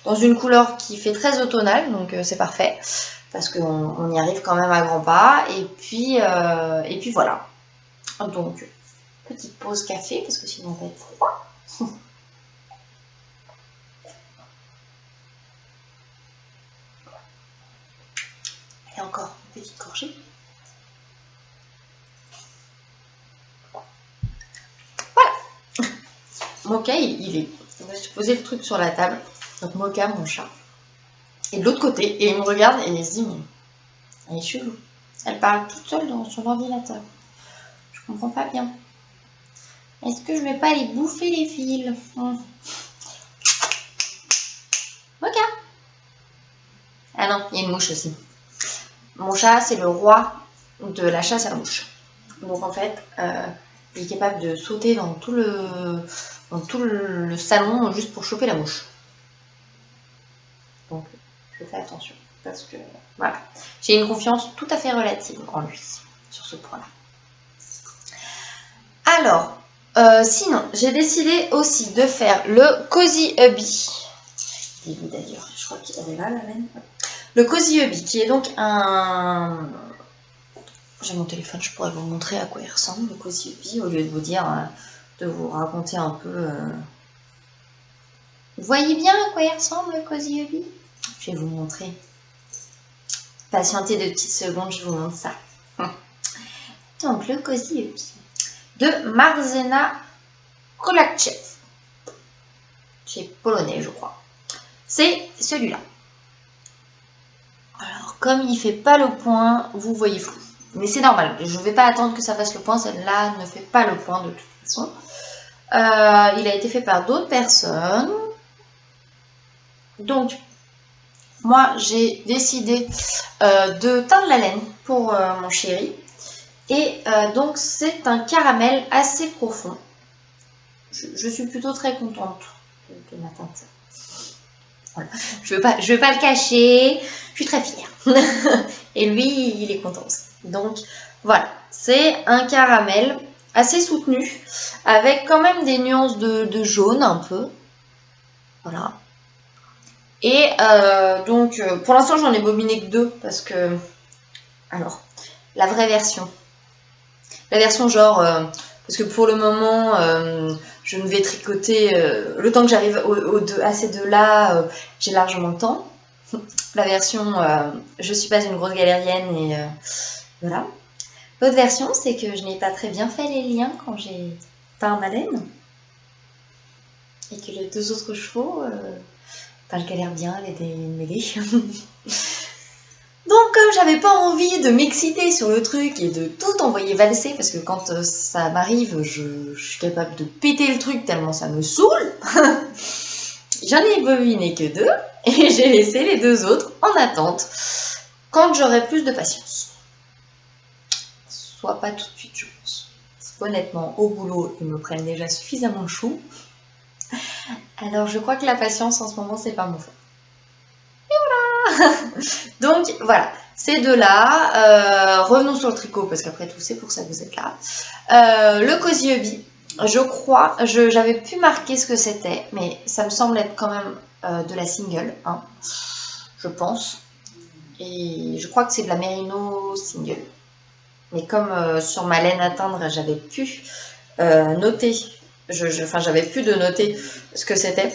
S1: dans une couleur qui fait très automnale, donc c'est parfait. Parce qu'on y arrive quand même à grands pas. Et puis voilà. Donc, petite pause café, parce que sinon on va être froid. Et encore une petite gorgée. Voilà. Mocha, il va se poser le truc sur la table. Donc Mocha, mon chat, est de l'autre côté. Et il me regarde et il se dit, mais elle est chelou. Elle parle toute seule dans son ordinateur. Je comprends pas bien. Est-ce que je vais pas aller bouffer les fils? Mocha. Ah non, il y a une mouche aussi. Mon chat, c'est le roi de la chasse à la mouche. Donc en fait, il est capable de sauter dans tout le salon juste pour choper la mouche. Donc je fais attention parce que voilà, j'ai une confiance tout à fait relative en lui sur ce point-là. Alors, sinon, j'ai décidé aussi de faire le Cozy Hubby. Il est où d'ailleurs? Je crois qu'il est là, la laine. Le Cozy Hubby, qui est donc un... J'ai mon téléphone, je pourrais vous montrer à quoi il ressemble, le Cozy Hubby, au lieu de vous dire, de vous raconter un peu... Vous voyez bien à quoi il ressemble, le Cozy Hubby? Je vais vous montrer. Patientez 2 petites secondes, je vous montre ça. Donc, le Cozy Hubby de Marzena Kolaczew. C'est polonais, je crois. C'est celui-là. Alors, comme il ne fait pas le point, vous voyez flou. Mais c'est normal, je ne vais pas attendre que ça fasse le point, celle-là ne fait pas le point de toute façon. Il a été fait par d'autres personnes. Donc, moi, j'ai décidé de teindre la laine pour mon chéri. Et donc, c'est un caramel assez profond. Je suis plutôt très contente de ma teinture. Voilà. Je veux pas le cacher, je suis très fière. Et lui, il est content aussi. Donc, voilà. C'est un caramel assez soutenu, avec quand même des nuances de jaune un peu. Voilà. Et donc, pour l'instant, j'en ai bobiné que 2 parce que... Alors, la vraie version. La version genre... parce que pour le moment, je ne vais tricoter... le temps que j'arrive à ces deux-là, j'ai largement le temps. La version je suis pas une grosse galérienne et voilà. L'autre version, c'est que je n'ai pas très bien fait les liens quand j'ai peint ma laine. Et que les 2 autres chevaux... Enfin, je galère bien à les démêler. Donc, comme j'avais pas envie de m'exciter sur le truc et de tout envoyer valser, parce que quand ça m'arrive, je suis capable de péter le truc tellement ça me saoule, j'en ai bobiné que 2 et j'ai laissé les 2 autres en attente quand j'aurai plus de patience. Soit pas tout de suite, je pense. Honnêtement, au boulot, ils me prennent déjà suffisamment le chou. Alors, je crois que la patience en ce moment, c'est pas mon fort. Donc voilà, ces deux-là. Revenons sur le tricot, parce qu'après tout, c'est pour ça que vous êtes là. Le Cozy Hubby, je crois, j'avais pu marquer ce que c'était, mais ça me semble être quand même de la single, hein, je pense. Et je crois que c'est de la Merino single. Mais comme sur ma laine à teindre, j'avais pu noter, j'avais pu de noter ce que c'était.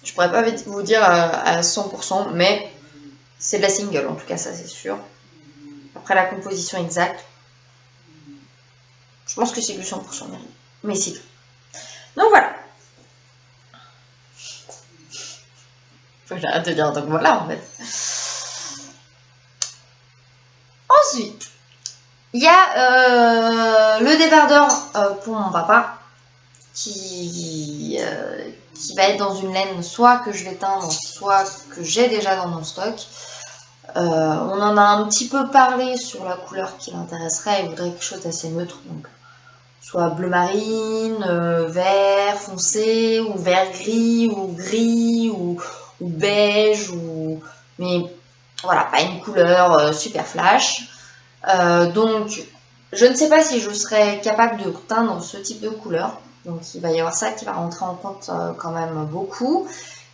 S1: Je pourrais pas vous dire à 100%, mais c'est de la single, en tout cas, ça c'est sûr. Après la composition exacte, je pense que c'est du 100% Merino. Mais c'est tout. Donc voilà. J'arrête de dire donc voilà en fait. Ensuite, il y a le débardeur pour mon papa qui va être dans une laine soit que je vais teindre, soit que j'ai déjà dans mon stock. On en a un petit peu parlé sur la couleur qui l'intéresserait. Il voudrait quelque chose d'assez neutre, donc soit bleu marine, vert foncé, ou vert gris, ou beige, mais voilà, pas une couleur super flash. Donc, je ne sais pas si je serais capable de teindre ce type de couleur. Donc, il va y avoir ça qui va rentrer en compte quand même beaucoup.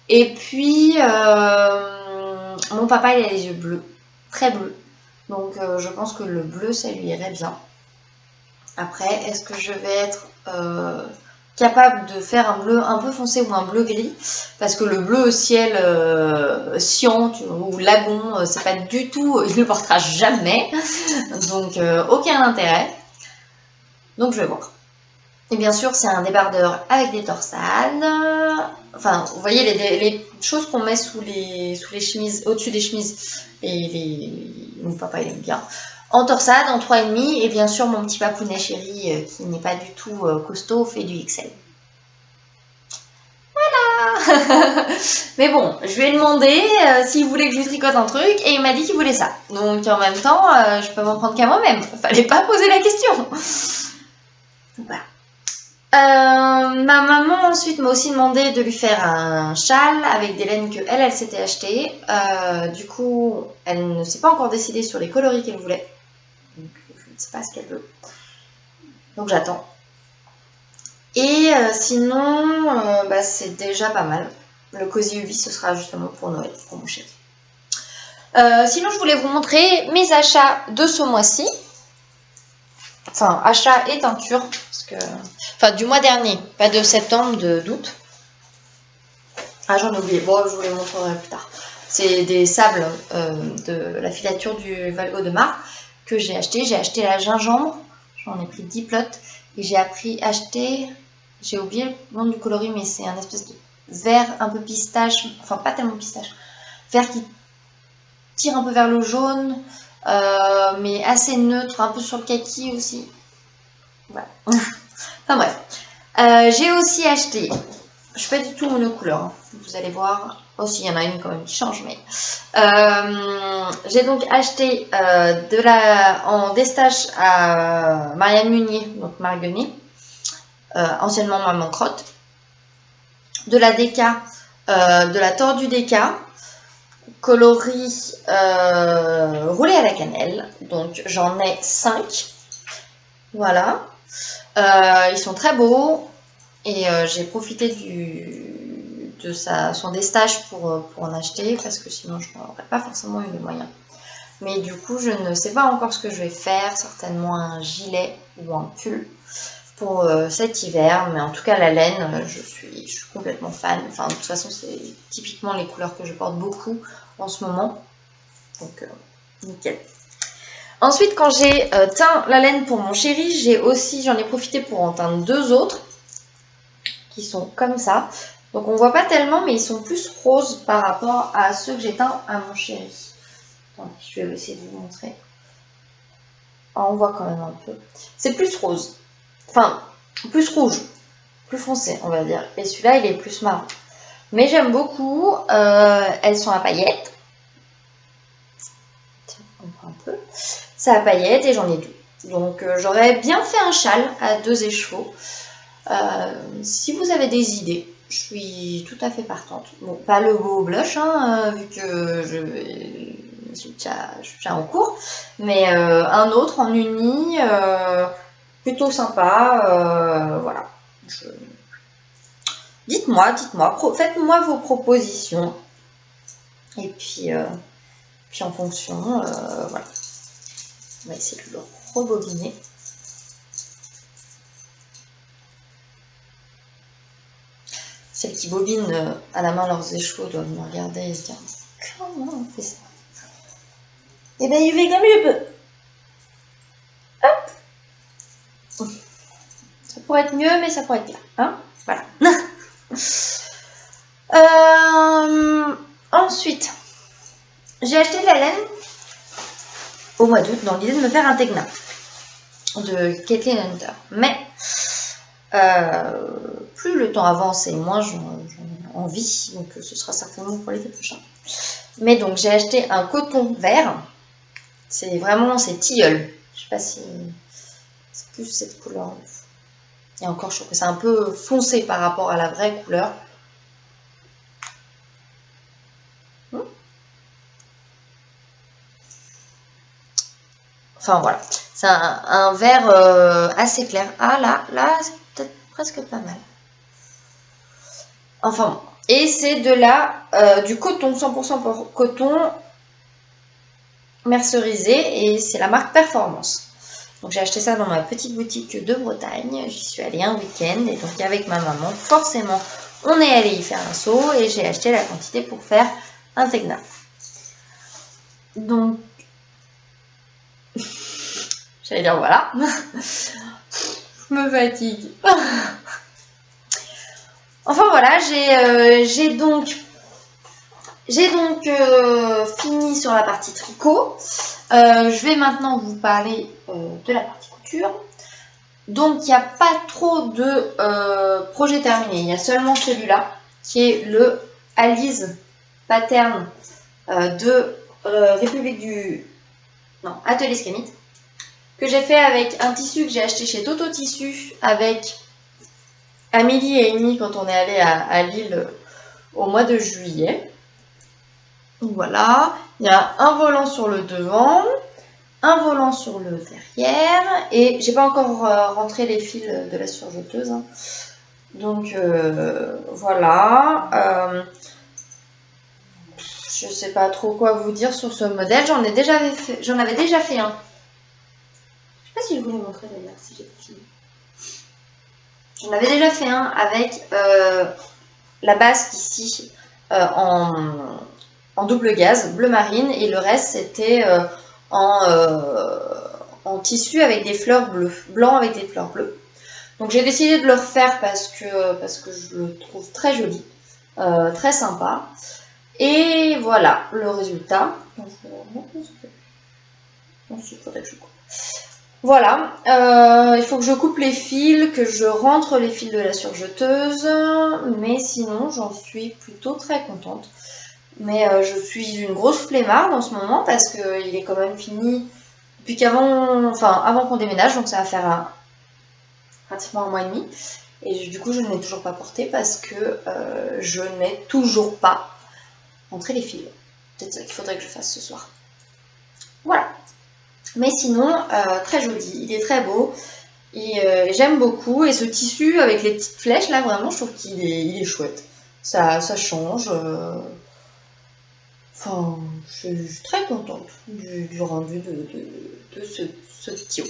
S1: Et puis, mon papa, il a les yeux bleus, très bleus. Donc, je pense que le bleu, ça lui irait bien. Après, est-ce que je vais être capable de faire un bleu un peu foncé ou un bleu gris? Parce que le bleu ciel cyan ou lagon, c'est pas du tout, il ne le portera jamais. Donc, aucun intérêt. Donc, je vais voir. Et bien sûr, c'est un débardeur avec des torsades. Enfin, vous voyez les choses qu'on met sous les chemises, au-dessus des chemises. Mon papa, il aime bien. En torsade, en 3,5. Et bien sûr, mon petit papounet chéri, qui n'est pas du tout costaud, fait du XL. Voilà. Mais bon, je lui ai demandé s'il voulait que je lui tricote un truc. Et il m'a dit qu'il voulait ça. Donc, en même temps, je peux m'en prendre qu'à moi-même. Fallait pas poser la question. Voilà. Ma maman ensuite m'a aussi demandé de lui faire un châle avec des laines que elle s'était achetées. Du coup, elle ne s'est pas encore décidée sur les coloris qu'elle voulait. Donc, je ne sais pas ce qu'elle veut. Donc, j'attends. Et sinon, c'est déjà pas mal. Le Cozy Hubby, ce sera justement pour Noël, pour mon chéri. Sinon, je voulais vous montrer mes achats de ce mois-ci. Enfin, achats et teinture. Enfin, du mois dernier, pas de septembre, d'août. Ah, j'en ai oublié. Bon, je vous les montrerai plus tard. C'est des sables de la filature du Valgo de Mar que j'ai acheté. J'ai acheté la gingembre. J'en ai pris 10 plots. Et j'ai acheté... J'ai oublié le nom du coloris, mais c'est un espèce de vert un peu pistache. Enfin, pas tellement pistache. Vert qui tire un peu vers le jaune. Mais assez neutre. Un peu sur le kaki aussi. Voilà. Enfin bref. J'ai aussi acheté... Je suis pas du tout monocouleur, hein. Vous allez voir. Aussi, il y en a une quand même qui change, mais... j'ai donc acheté en destache à Marianne Munier, donc Marguerite, anciennement Maman Crotte, de la Déca, de la Tordue Déca, coloris roulé à la cannelle. Donc j'en ai 5. Voilà. Ils sont très beaux. Et j'ai profité de son destache pour en acheter, parce que sinon je n'aurais pas forcément eu les moyens. Mais du coup, je ne sais pas encore ce que je vais faire, certainement un gilet ou un pull pour cet hiver. Mais en tout cas, la laine, je suis complètement fan. Enfin, de toute façon, c'est typiquement les couleurs que je porte beaucoup en ce moment. Donc, nickel. Ensuite, quand j'ai teint la laine pour mon chéri, j'en ai profité pour en teindre 2 autres qui sont comme ça. Donc on voit pas tellement, mais ils sont plus roses par rapport à ceux que j'ai teints à mon chéri. Attendez, je vais essayer de vous montrer. Ah, on voit quand même un peu. C'est plus rose. Enfin, plus rouge. Plus foncé, on va dire. Et celui-là, il est plus marron. Mais j'aime beaucoup. Elles sont à paillettes. Tiens, on prend un peu. C'est à paillettes et j'en ai deux. Donc j'aurais bien fait un châle à 2 écheveaux. Si vous avez des idées, je suis tout à fait partante. Bon, pas le beau blush, hein, vu que je suis déjà en cours, mais un autre en uni, plutôt sympa, voilà. Dites-moi, faites-moi vos propositions, et puis en fonction, voilà. On va essayer de le rebobiner. Celles qui bobinent à la main leurs écheveaux doivent me regarder et se dire comment on fait ça? Eh bien, il fait comme je peux. Hop. Ça pourrait être mieux, mais ça pourrait être bien. Hein, voilà. Ensuite, j'ai acheté de la laine au mois d'août dans l'idée de me faire un tegna de Kathleen Hunter. Mais plus le temps avance et moins j'en ai envie, donc ce sera certainement pour l'été prochain. Mais donc j'ai acheté un coton vert. C'est vraiment, c'est tilleul. Je sais pas si c'est plus cette couleur. Et encore, je trouve que c'est un peu foncé par rapport à la vraie couleur. Enfin voilà, c'est un vert assez clair. Ah là, c'est peut-être presque pas mal. Enfin bon. Et c'est de la du coton, 100% coton mercerisé et c'est la marque Performance. Donc j'ai acheté ça dans ma petite boutique de Bretagne. J'y suis allée un week-end et donc avec ma maman, forcément, on est allé y faire un saut et j'ai acheté la quantité pour faire un tegna. Donc, j'allais dire voilà. Je me fatigue. Enfin voilà, j'ai donc fini sur la partie tricot. Je vais maintenant vous parler de la partie couture. Donc il n'y a pas trop de projets terminés. Il y a seulement celui-là qui est le Alize Pattern de République du... Non, Atelier Scamite. Que j'ai fait avec un tissu que j'ai acheté chez Toto Tissu avec Amélie et Amy quand on est allé à Lille au mois de juillet. Voilà, il y a un volant sur le devant, un volant sur le derrière et j'ai pas encore rentré les fils de la surjeteuse. Hein. Donc voilà. Je sais pas trop quoi vous dire sur ce modèle. J'en avais déjà fait un. Je sais pas si je vous l'ai montré d'ailleurs, si j'ai fini. J'en avais déjà fait un avec la basque ici en double gaze, bleu marine, et le reste c'était en tissu avec des fleurs bleues, blanc avec des fleurs bleues. Donc j'ai décidé de le refaire parce que je le trouve très joli, très sympa. Et voilà le résultat. Voilà, il faut que je coupe les fils, que je rentre les fils de la surjeteuse, mais sinon j'en suis plutôt très contente. Mais je suis une grosse flemmarde en ce moment parce qu'il est quand même fini depuis avant qu'on déménage, donc ça va faire pratiquement un mois et demi. Et du coup, je ne l'ai toujours pas porté parce que je n'ai toujours pas rentré les fils. Peut-être ça qu'il faudrait que je fasse ce soir. Voilà. Mais sinon, très joli, il est très beau. Et j'aime beaucoup. Et ce tissu avec les petites flèches, là, vraiment, je trouve qu'il est chouette. Ça change. Enfin, je suis très contente du rendu de ce tuyau.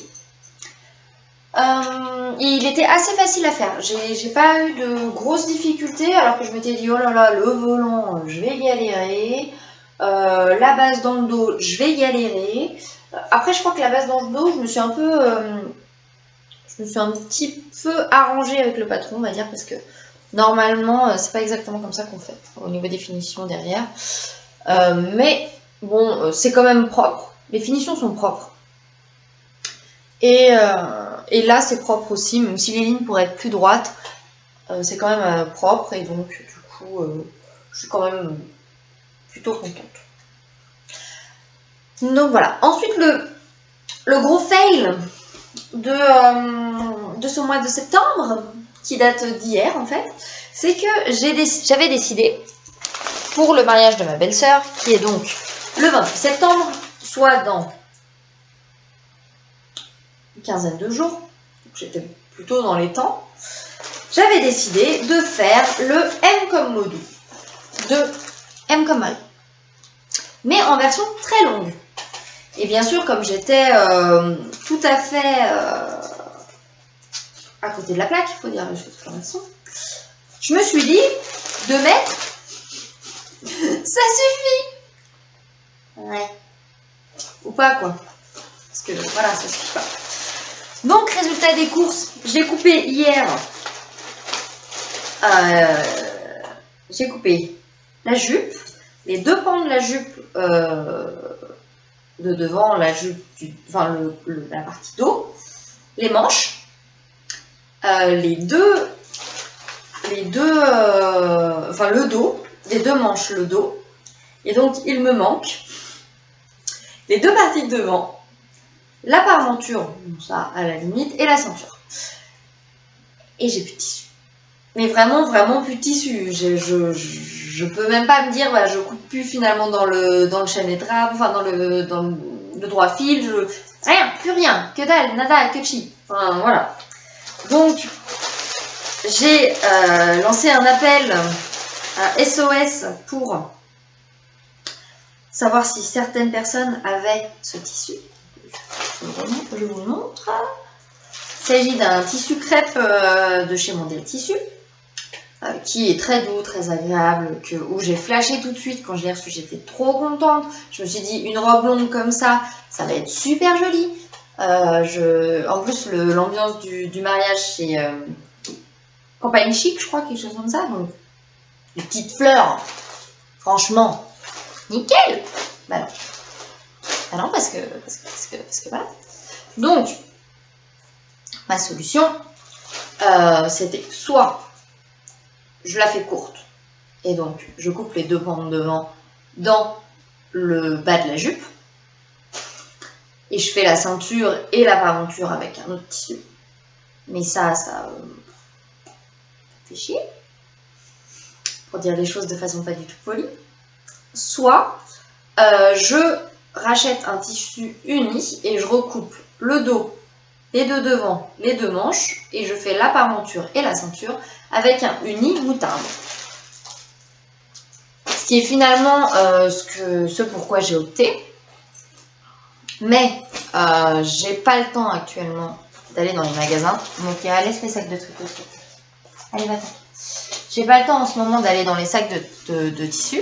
S1: Il était assez facile à faire. J'ai pas eu de grosses difficultés alors que je m'étais dit oh là là, le volant, je vais galérer. La base dans le dos, je vais galérer. Après, je crois que la base dans le dos, je me suis un petit peu arrangée avec le patron, on va dire, parce que Normalement, c'est pas exactement comme ça qu'on fait au niveau des finitions derrière. Mais bon, c'est quand même propre. Les finitions sont propres. Et là, c'est propre aussi, même si les lignes pourraient être plus droites, c'est quand même propre. Et donc, du coup, je suis quand même plutôt contente. Donc voilà. Ensuite, le gros fail de ce mois de septembre, qui date d'hier en fait, c'est que j'avais décidé pour le mariage de ma belle-sœur, qui est donc le 28 septembre, soit dans une quinzaine de jours, j'étais plutôt dans les temps, j'avais décidé de faire le M comme Modou, de M comme Marie, mais en version très longue. Et bien sûr, comme j'étais tout à fait à côté de la plaque, il faut dire les choses comme elles sont, je me suis dit de mettre ça suffit. Ouais. Ou pas quoi. Parce que voilà, ça suffit pas. Donc, résultat des courses, j'ai coupé hier. J'ai coupé la jupe, les deux pans de la jupe de devant, la jupe, la partie dos, les manches, le dos, les deux manches, le dos. Et donc, il me manque les deux parties de devant, la parementure, ça à la limite, et la ceinture. Et j'ai plus de tissu. Mais vraiment, vraiment plus de tissu. Je peux même pas me dire, bah, je coupe plus finalement dans le chaîne drap, enfin dans le droit fil, rien, plus rien, que dalle, nada, que chi. Enfin voilà. Donc, j'ai lancé un appel à SOS pour savoir si certaines personnes avaient ce tissu. Je vous le montre. Il s'agit d'un tissu crêpe de chez Mondial Tissu, qui est très doux, très agréable, où j'ai flashé tout de suite quand je l'ai reçu. J'étais trop contente. Je me suis dit, une robe longue comme ça va être super joli. En plus, l'ambiance du mariage, c'est campagne chic, je crois, quelque chose comme ça. Donc, les petites fleurs, franchement, nickel. Bah non. Ah non, parce que voilà. Donc, ma solution, c'était soit je la fais courte et donc je coupe les deux pans de devant dans le bas de la jupe et je fais la ceinture et la parementure avec un autre tissu. Mais ça fait chier, pour dire les choses de façon pas du tout polie. Soit je rachète un tissu uni et je recoupe le dos, les deux devant, les deux manches, et je fais la parementure et la ceinture avec un uni moutarde. Ce qui est finalement ce pourquoi j'ai opté. Mais j'ai pas le temps actuellement d'aller dans les magasins. Donc laisse les sacs de trucs aussi. Allez, va-t'en. J'ai pas le temps en ce moment d'aller dans les sacs de tissu.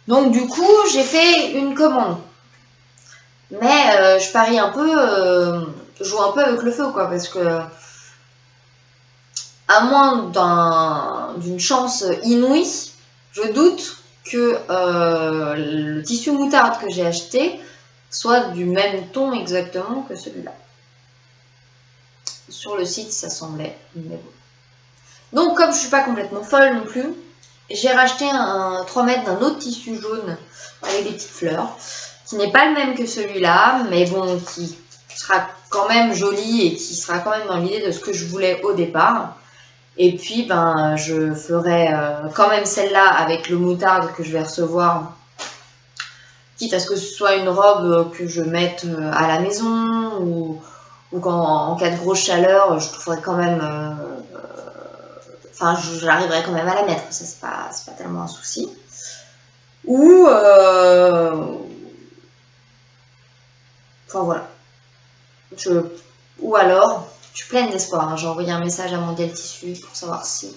S1: Donc du coup, j'ai fait une commande. Mais je parie un peu, je joue un peu avec le feu, quoi, parce que à moins d'une chance inouïe, je doute que le tissu moutarde que j'ai acheté soit du même ton exactement que celui-là. Sur le site, ça semblait, mais bon. Donc, comme je suis pas complètement folle non plus, j'ai racheté un 3 mètres d'un autre tissu jaune avec des petites fleurs, qui n'est pas le même que celui-là, mais bon, qui sera quand même joli et qui sera quand même dans l'idée de ce que je voulais au départ. Et puis, ben, je ferai quand même celle-là avec le moutarde que je vais recevoir, quitte à ce que ce soit une robe que je mette à la maison ou en cas de grosse chaleur, je trouverai quand même... Enfin, j'arriverai quand même à la mettre, ça c'est pas tellement un souci. Ou... Enfin voilà. Ou alors, je suis pleine d'espoir, hein. J'ai envoyé un message à Mondial Tissu pour savoir si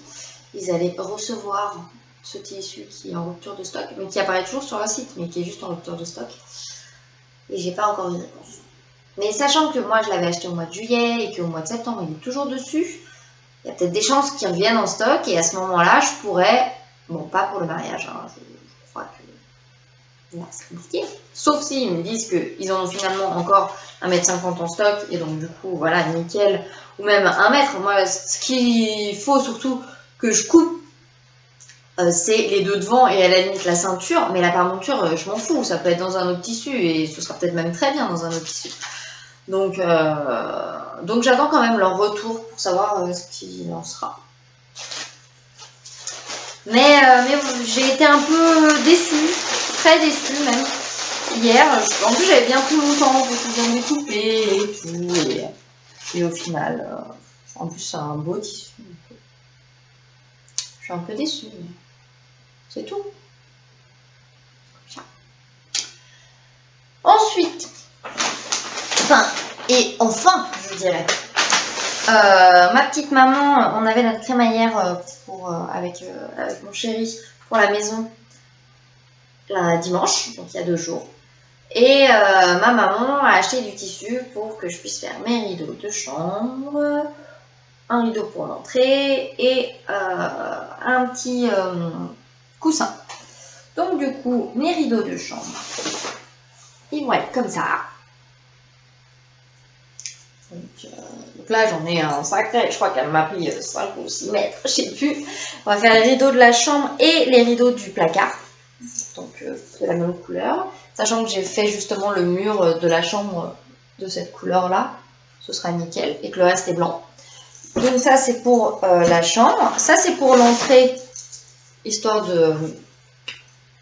S1: ils allaient recevoir ce tissu qui est en rupture de stock, mais qui apparaît toujours sur le site, mais qui est juste en rupture de stock. Et j'ai pas encore eu de réponse. Mais sachant que moi je l'avais acheté au mois de juillet et qu'au mois de septembre il est toujours dessus, il y a peut-être des chances qu'ils reviennent en stock et à ce moment-là, je pourrais, bon, pas pour le mariage, hein, je crois que là, c'est compliqué. Sauf s'ils me disent qu'ils en ont finalement encore 1,50 m en stock et donc du coup, voilà, nickel, ou même 1 mètre. Moi, ce qu'il faut surtout que je coupe, c'est les deux devant et à la limite la ceinture, mais la parmenture, je m'en fous, ça peut être dans un autre tissu et ce sera peut-être même très bien dans un autre tissu. Donc j'attends quand même leur retour pour savoir ce qu'il en sera. Mais bon, j'ai été un peu déçue, très déçue même. Hier, en plus j'avais bien pris mon temps pour tout bien découper et tout. Et au final, en plus c'est un beau tissu. Je suis un peu déçue, mais c'est tout. Ensuite, enfin, je dirais, ma petite maman, on avait notre crémaillère avec mon chéri pour la maison dimanche, donc il y a 2 jours. Et ma maman a acheté du tissu pour que je puisse faire mes rideaux de chambre, un rideau pour l'entrée et un petit coussin. Donc du coup, mes rideaux de chambre, ils vont être comme ça. Donc là, j'en ai un sacré, je crois qu'elle m'a pris 5 ou 6 mètres, je sais plus. On va faire les rideaux de la chambre et les rideaux du placard. Donc c'est la même couleur. Sachant que j'ai fait justement le mur de la chambre de cette couleur-là. Ce sera nickel. Et que le reste est blanc. Donc ça, c'est pour la chambre. Ça, c'est pour l'entrée. Histoire de...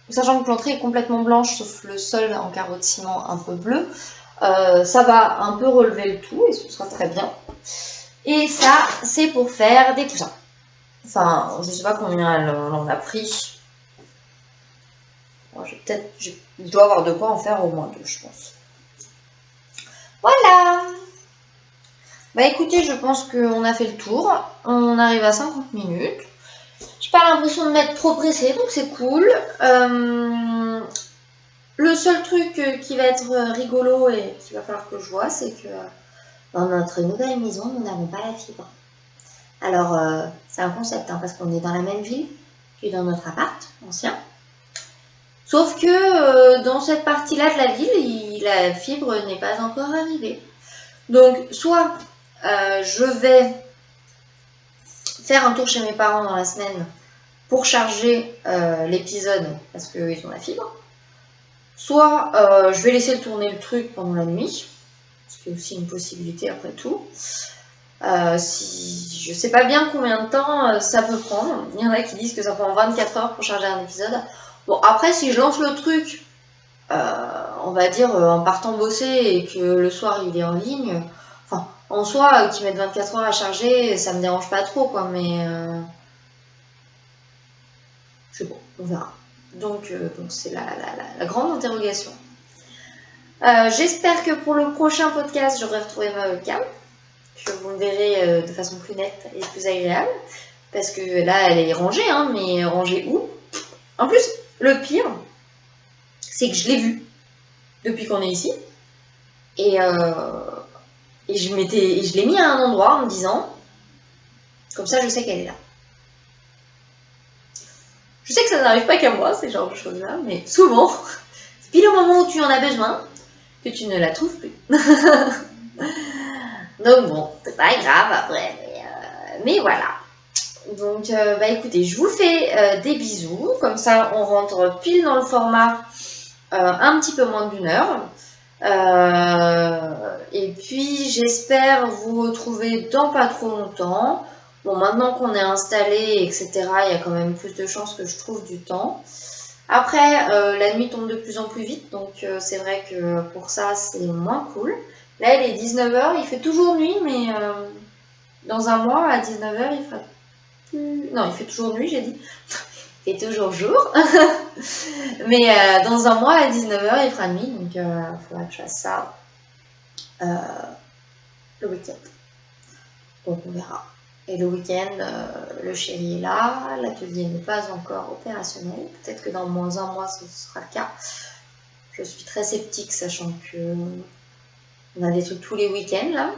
S1: Sachant que l'entrée est complètement blanche, sauf le sol en carreau de ciment un peu bleu. Ça va un peu relever le tout et ce sera très bien. Et ça, c'est pour faire des coussins. Enfin, je sais pas combien elle en a pris. Bon, je dois avoir de quoi en faire au moins 2, je pense. Voilà. Bah écoutez, je pense qu'on a fait le tour. On arrive à 50 minutes. J'ai pas l'impression de m'être trop pressée, donc c'est cool. Le seul truc qui va être rigolo et qu'il va falloir que je vois, c'est que dans notre nouvelle maison, nous n'avons pas la fibre. Alors, c'est un concept, hein, parce qu'on est dans la même ville que dans notre appart ancien. Sauf que dans cette partie-là de la ville, la fibre n'est pas encore arrivée. Donc, soit je vais faire un tour chez mes parents dans la semaine pour charger l'épisode parce qu'ils ont la fibre. Soit je vais laisser tourner le truc pendant la nuit, ce qui est aussi une possibilité après tout. Si je sais pas bien combien de temps ça peut prendre. Il y en a qui disent que ça prend 24 heures pour charger un épisode. Bon, après, si je lance le truc, on va dire en partant bosser et que le soir il est en ligne, enfin, en soi, qu'ils mettent 24 heures à charger, ça me dérange pas trop, quoi, mais je sais pas, on verra. Donc c'est la grande interrogation. J'espère que pour le prochain podcast, j'aurai retrouvé ma webcam. Que vous me verrez de façon plus nette et plus agréable. Parce que là, elle est rangée, hein, mais rangée où? En plus, le pire, c'est que je l'ai vue depuis qu'on est ici. Et je l'ai mis à un endroit en me disant, comme ça, je sais qu'elle est là. Je sais que ça n'arrive pas qu'à moi, ces genres de choses-là, mais souvent, c'est pile au moment où tu en as besoin que tu ne la trouves plus. Donc bon, c'est pas grave après, mais voilà. Donc bah écoutez, je vous fais des bisous, comme ça on rentre pile dans le format un petit peu moins d'1 heure. Et puis j'espère vous retrouver dans pas trop longtemps. Bon, maintenant qu'on est installé, etc., il y a quand même plus de chances que je trouve du temps. Après, la nuit tombe de plus en plus vite, donc c'est vrai que pour ça, c'est moins cool. Là, il est 19 h, il fait toujours nuit, mais dans un mois, à 19 h, il fera plus... Non, il fait toujours nuit, j'ai dit. Il fait toujours jour. Mais dans un mois, à 19 h, il fera nuit, donc il faudra que je fasse ça le week-end. Donc on verra. Et le week-end, le chéri est là, l'atelier n'est pas encore opérationnel. Peut-être que dans moins un mois, ce sera le cas. Je suis très sceptique, sachant que on a des trucs tous les week-ends là.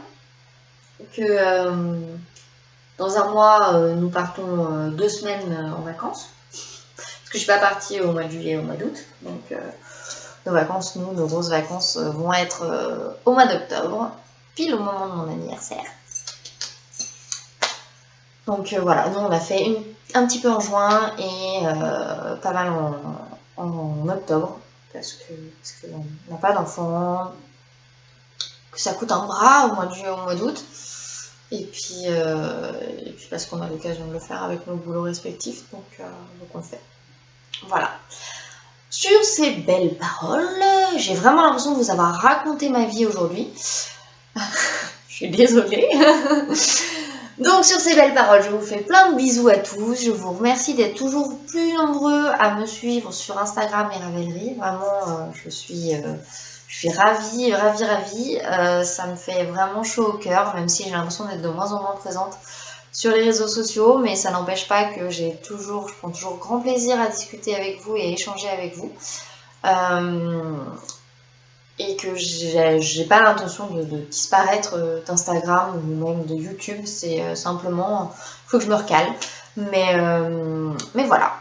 S1: Que Dans un mois, nous partons 2 semaines en vacances. Parce que je suis pas partie au mois de juillet et au mois d'août. Donc nos vacances, nos grosses vacances vont être au mois d'octobre, pile au moment de mon anniversaire. Donc voilà, nous on a fait un petit peu en juin et pas mal en octobre. Parce qu'on n'a pas d'enfants, que ça coûte un bras au mois de juillet, au mois d'août. Et puis parce qu'on a l'occasion de le faire avec nos boulots respectifs, donc on le fait. Voilà. Sur ces belles paroles, j'ai vraiment l'impression de vous avoir raconté ma vie aujourd'hui. Je suis désolée. Donc sur ces belles paroles, je vous fais plein de bisous à tous. Je vous remercie d'être toujours plus nombreux à me suivre sur Instagram et Ravelry. Vraiment, je suis ravie. Ça me fait vraiment chaud au cœur, même si j'ai l'impression d'être de moins en moins présente sur les réseaux sociaux, mais ça n'empêche pas que je prends toujours grand plaisir à discuter avec vous et à échanger avec vous. Et que j'ai pas l'intention de disparaître d'Instagram ou même de YouTube, c'est simplement, il faut que je me recale. Mais voilà.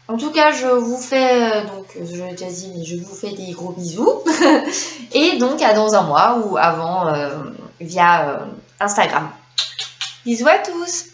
S1: En tout cas, je vous fais, donc je l'ai déjà dit, mais je vous fais des gros bisous. Et donc à dans un mois ou avant via Instagram. Bisous à tous!